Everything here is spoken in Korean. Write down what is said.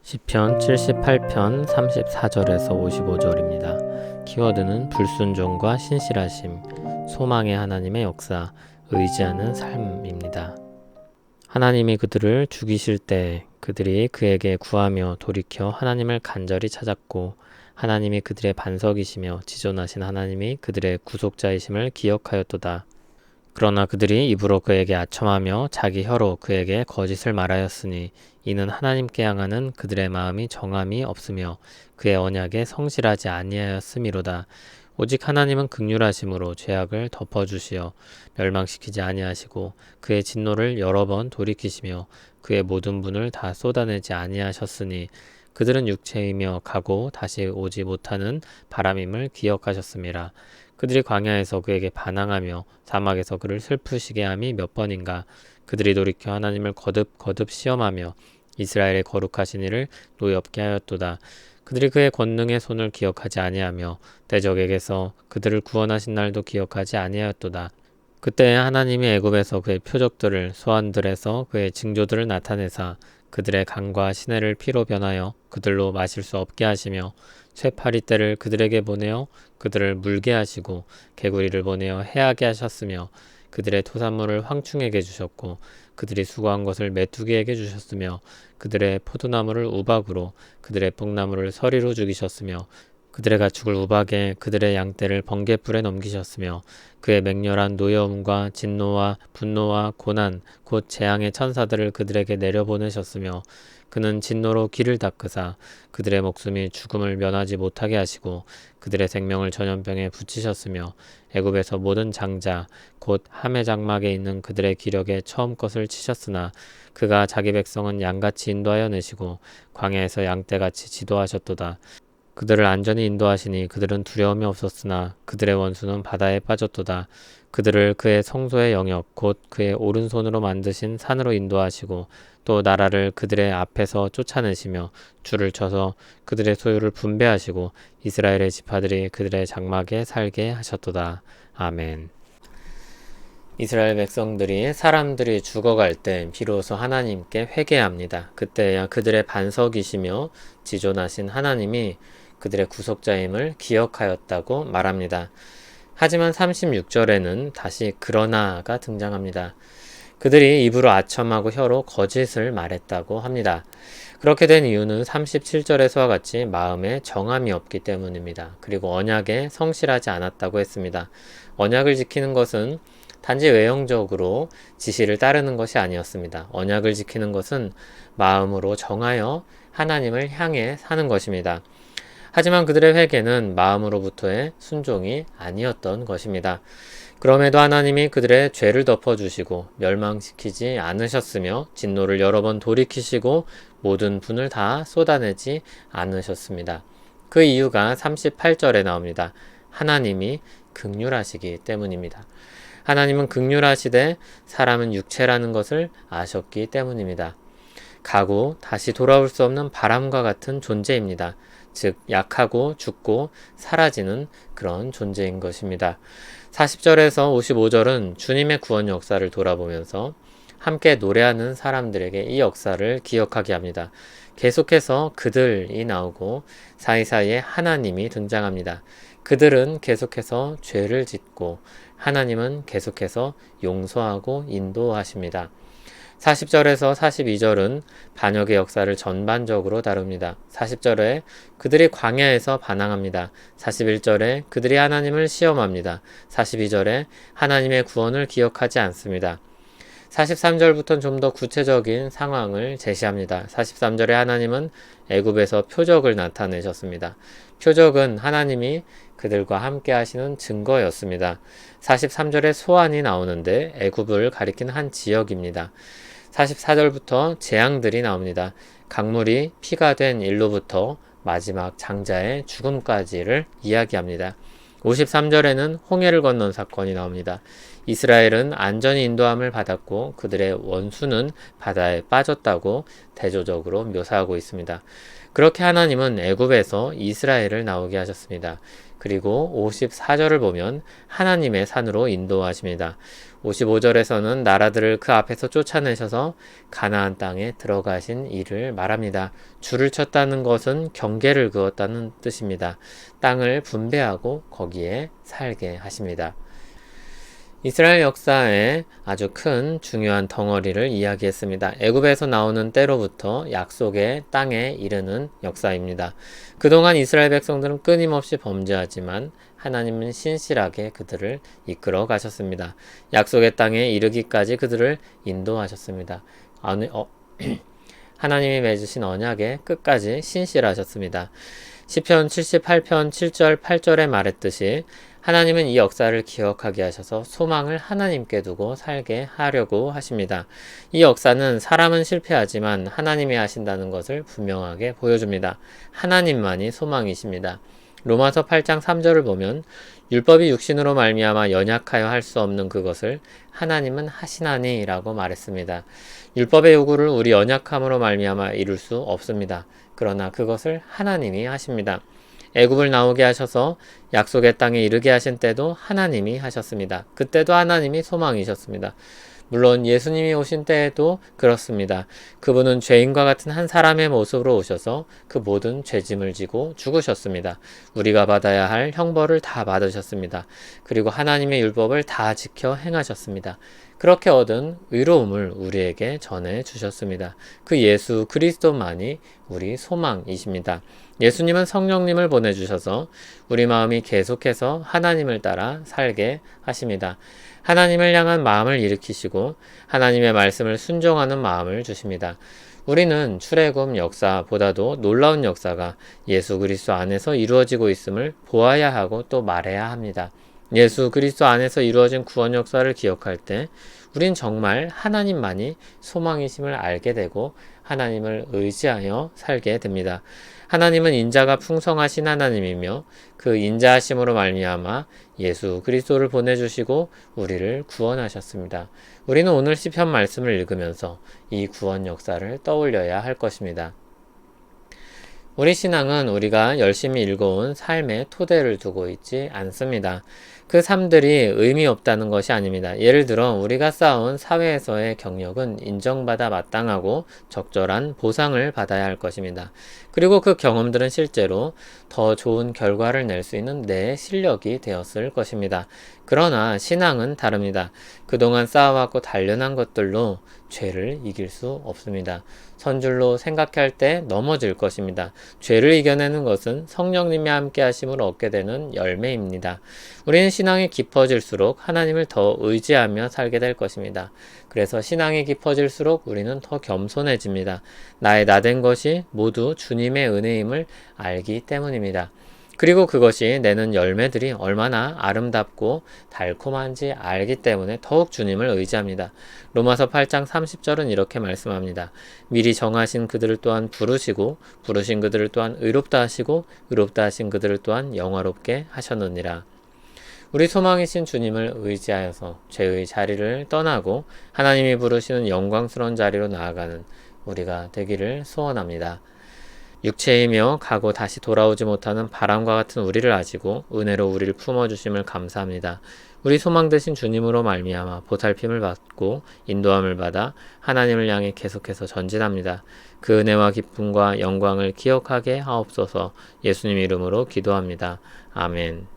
시편 78편 34절에서 55절입니다. 키워드는 불순종과 신실하심, 소망의 하나님의 역사, 의지하는 삶입니다. 하나님이 그들을 죽이실 때 그들이 그에게 구하며 돌이켜 하나님을 간절히 찾았고, 하나님이 그들의 반석이시며 지존하신 하나님이 그들의 구속자이심을 기억하였도다. 그러나 그들이 입으로 그에게 아첨하며 자기 혀로 그에게 거짓을 말하였으니 이는 하나님께 향하는 그들의 마음이 정함이 없으며 그의 언약에 성실하지 아니하였음이로다. 오직 하나님은 긍휼하심으로 죄악을 덮어주시어 멸망시키지 아니하시고 그의 진노를 여러 번 돌이키시며 그의 모든 분을 다 쏟아내지 아니하셨으니 그들은 육체이며 가고 다시 오지 못하는 바람임을 기억하셨음이라. 그들이 광야에서 그에게 반항하며 사막에서 그를 슬프시게 함이 몇 번인가. 그들이 돌이켜 하나님을 거듭 시험하며 이스라엘의 거룩하신 이를 노엽게 하였도다. 그들이 그의 권능의 손을 기억하지 아니하며 대적에게서 그들을 구원하신 날도 기억하지 아니하였도다. 그때 하나님이 애굽에서 그의 표적들을, 소환들에서 그의 징조들을 나타내사 그들의 강과 시내를 피로 변하여 그들로 마실 수 없게 하시며 쇠파리 떼를 그들에게 보내어 그들을 물게 하시고 개구리를 보내어 해하게 하셨으며 그들의 토산물을 황충에게 주셨고 그들이 수고한 것을 메뚜기에게 주셨으며 그들의 포도나무를 우박으로 그들의 뽕나무를 서리로 죽이셨으며 그들의 가축을 우박에 그들의 양떼를 번갯불에 넘기셨으며 그의 맹렬한 노여움과 진노와 분노와 고난 곧 재앙의 천사들을 그들에게 내려보내셨으며 그는 진노로 길을 닦으사 그들의 목숨이 죽음을 면하지 못하게 하시고 그들의 생명을 전염병에 붙이셨으며 애굽에서 모든 장자 곧 함의 장막에 있는 그들의 기력에 처음 것을 치셨으나 그가 자기 백성은 양같이 인도하여 내시고 광야에서 양떼같이 지도하셨도다. 그들을 안전히 인도하시니 그들은 두려움이 없었으나 그들의 원수는 바다에 빠졌도다. 그들을 그의 성소의 영역 곧 그의 오른손으로 만드신 산으로 인도하시고 또 나라를 그들의 앞에서 쫓아내시며 줄을 쳐서 그들의 소유를 분배하시고 이스라엘의 지파들이 그들의 장막에 살게 하셨도다. 아멘. 이스라엘 백성들이 사람들이 죽어갈 때 비로소 하나님께 회개합니다. 그때야 그들의 반석이시며 지존하신 하나님이 그들의 구속자임을 기억하였다고 말합니다. 하지만 36절에는 다시 그러나가 등장합니다. 그들이 입으로 아첨하고 혀로 거짓을 말했다고 합니다. 그렇게 된 이유는 37절에서와 같이 마음에 정함이 없기 때문입니다. 그리고 언약에 성실하지 않았다고 했습니다. 언약을 지키는 것은 단지 외형적으로 지시를 따르는 것이 아니었습니다. 언약을 지키는 것은 마음으로 정하여 하나님을 향해 사는 것입니다. 하지만 그들의 회개는 마음으로부터의 순종이 아니었던 것입니다. 그럼에도 하나님이 그들의 죄를 덮어주시고 멸망시키지 않으셨으며 진노를 여러 번 돌이키시고 모든 분을 다 쏟아내지 않으셨습니다. 그 이유가 38절에 나옵니다. 하나님이 긍휼하시기 때문입니다. 하나님은 긍휼하시되 사람은 육체라는 것을 아셨기 때문입니다. 가고 다시 돌아올 수 없는 바람과 같은 존재입니다. 즉 약하고 죽고 사라지는 그런 존재인 것입니다. 40절에서 55절은 주님의 구원 역사를 돌아보면서 함께 노래하는 사람들에게 이 역사를 기억하게 합니다. 계속해서 그들이 나오고 사이사이에 하나님이 등장합니다. 그들은 계속해서 죄를 짓고 하나님은 계속해서 용서하고 인도하십니다. 40절에서 42절은 반역의 역사를 전반적으로 다룹니다. 40절에 그들이 광야에서 반항합니다. 41절에 그들이 하나님을 시험합니다. 42절에 하나님의 구원을 기억하지 않습니다. 43절부터는 좀 더 구체적인 상황을 제시합니다. 43절에 하나님은 애굽에서 표적을 나타내셨습니다. 표적은 하나님이 그들과 함께 하시는 증거였습니다. 43절에 소환이 나오는데 애굽을 가리킨 한 지역입니다. 44절부터 재앙들이 나옵니다. 강물이 피가 된 일로부터 마지막 장자의 죽음까지를 이야기합니다. 53절에는 홍해를 건넌 사건이 나옵니다. 이스라엘은 안전히 인도함을 받았고 그들의 원수는 바다에 빠졌다고 대조적으로 묘사하고 있습니다. 그렇게 하나님은 애굽에서 이스라엘을 나오게 하셨습니다. 그리고 54절을 보면 하나님의 산으로 인도하십니다. 55절에서는 나라들을 그 앞에서 쫓아내셔서 가나안 땅에 들어가신 일을 말합니다. 줄을 쳤다는 것은 경계를 그었다는 뜻입니다. 땅을 분배하고 거기에 살게 하십니다. 이스라엘 역사에 아주 큰 중요한 덩어리를 이야기했습니다. 애굽에서 나오는 때로부터 약속의 땅에 이르는 역사입니다. 그동안 이스라엘 백성들은 끊임없이 범죄하지만 하나님은 신실하게 그들을 이끌어 가셨습니다. 약속의 땅에 이르기까지 그들을 인도하셨습니다. 하나님이 맺으신 언약에 끝까지 신실하셨습니다. 시편 78편 7절 8절에 말했듯이 하나님은 이 역사를 기억하게 하셔서 소망을 하나님께 두고 살게 하려고 하십니다. 이 역사는 사람은 실패하지만 하나님이 하신다는 것을 분명하게 보여줍니다. 하나님만이 소망이십니다. 로마서 8장 3절을 보면 율법이 육신으로 말미암아 연약하여 할 수 없는 그것을 하나님은 하시나니 라고 말했습니다. 율법의 요구를 우리 연약함으로 말미암아 이룰 수 없습니다. 그러나 그것을 하나님이 하십니다. 애굽을 나오게 하셔서 약속의 땅에 이르게 하신 때도 하나님이 하셨습니다. 그때도 하나님이 소망이셨습니다. 물론 예수님이 오신 때에도 그렇습니다. 그분은 죄인과 같은 한 사람의 모습으로 오셔서 그 모든 죄짐을 지고 죽으셨습니다. 우리가 받아야 할 형벌을 다 받으셨습니다. 그리고 하나님의 율법을 다 지켜 행하셨습니다. 그렇게 얻은 의로움을 우리에게 전해 주셨습니다. 그 예수 그리스도만이 우리 소망이십니다. 예수님은 성령님을 보내주셔서 우리 마음이 계속해서 하나님을 따라 살게 하십니다. 하나님을 향한 마음을 일으키시고 하나님의 말씀을 순종하는 마음을 주십니다. 우리는 출애굽 역사보다도 놀라운 역사가 예수 그리스도 안에서 이루어지고 있음을 보아야 하고 또 말해야 합니다. 예수 그리스도 안에서 이루어진 구원 역사를 기억할 때 우린 정말 하나님만이 소망이심을 알게 되고 하나님을 의지하여 살게 됩니다. 하나님은 인자가 풍성하신 하나님이며 그 인자하심으로 말미암아 예수 그리스도를 보내주시고 우리를 구원하셨습니다. 우리는 오늘 시편 말씀을 읽으면서 이 구원 역사를 떠올려야 할 것입니다. 우리 신앙은 우리가 열심히 읽어온 삶의 토대를 두고 있지 않습니다. 그 삶들이 의미 없다는 것이 아닙니다. 예를 들어 우리가 쌓아온 사회에서의 경력은 인정받아 마땅하고 적절한 보상을 받아야 할 것입니다. 그리고 그 경험들은 실제로 더 좋은 결과를 낼 수 있는 내 실력이 되었을 것입니다. 그러나 신앙은 다릅니다. 그동안 쌓아왔고 단련한 것들로 죄를 이길 수 없습니다. 선줄로 생각할 때 넘어질 것입니다. 죄를 이겨내는 것은 성령님이 함께 하심을 얻게 되는 열매입니다. 우리는 신앙이 깊어질수록 하나님을 더 의지하며 살게 될 것입니다. 그래서 신앙이 깊어질수록 우리는 더 겸손해집니다. 나의 나된 것이 모두 주님의 은혜임을 알기 때문입니다. 그리고 그것이 내는 열매들이 얼마나 아름답고 달콤한지 알기 때문에 더욱 주님을 의지합니다. 로마서 8장 30절은 이렇게 말씀합니다. 미리 정하신 그들을 또한 부르시고 부르신 그들을 또한 의롭다 하시고 의롭다 하신 그들을 또한 영화롭게 하셨느니라. 우리 소망이신 주님을 의지하여서 죄의 자리를 떠나고 하나님이 부르시는 영광스러운 자리로 나아가는 우리가 되기를 소원합니다. 육체이며 가고 다시 돌아오지 못하는 바람과 같은 우리를 아시고 은혜로 우리를 품어주심을 감사합니다. 우리 소망 되신 주님으로 말미암아 보살핌을 받고 인도함을 받아 하나님을 향해 계속해서 전진합니다. 그 은혜와 기쁨과 영광을 기억하게 하옵소서. 예수님 이름으로 기도합니다. 아멘.